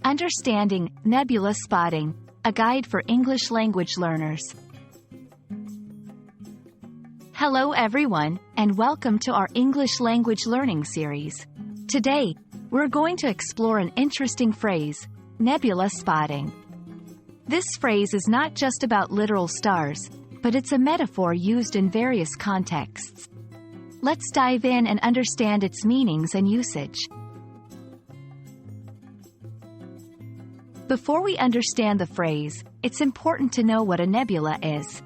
Understanding Nebula Spotting, a guide for English language learners. Hello everyone, and welcome to our English language learning series. Today, we're going to explore an interesting phrase, nebula spotting. This phrase is not just about literal stars, but it's a metaphor used in various contexts. Let's dive in and understand its meanings and usage. Before we understand the phrase, it's important to know what a nebula is.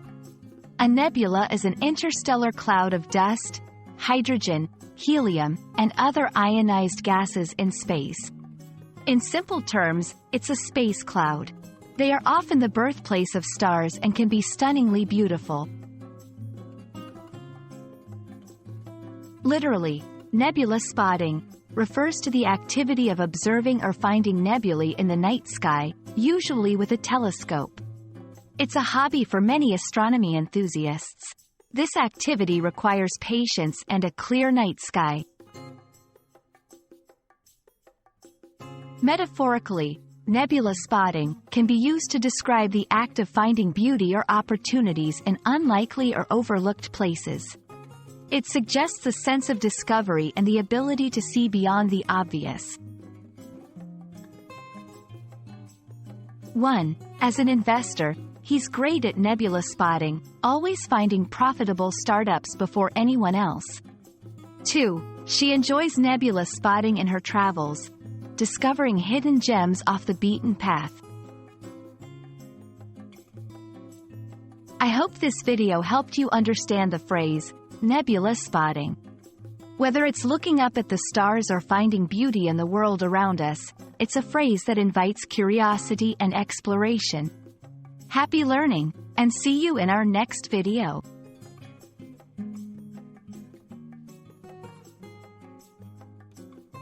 A nebula is an interstellar cloud of dust, hydrogen, helium, and other ionized gases in space. In simple terms, it's a space cloud. They are often the birthplace of stars and can be stunningly beautiful. Literally, nebula spotting refers to the activity of observing or finding nebulae in the night sky, usually with a telescope. It's a hobby for many astronomy enthusiasts. This activity requires patience and a clear night sky. Metaphorically, nebula spotting can be used to describe the act of finding beauty or opportunities in unlikely or overlooked places. It suggests a sense of discovery and the ability to see beyond the obvious. 1. As an investor, he's great at nebula spotting, always finding profitable startups before anyone else. 2. She enjoys nebula spotting in her travels, discovering hidden gems off the beaten path. I hope this video helped you understand the phrase, nebula spotting. Whether it's looking up at the stars or finding beauty in the world around us, it's a phrase that invites curiosity and exploration. Happy learning, and see you in our next video.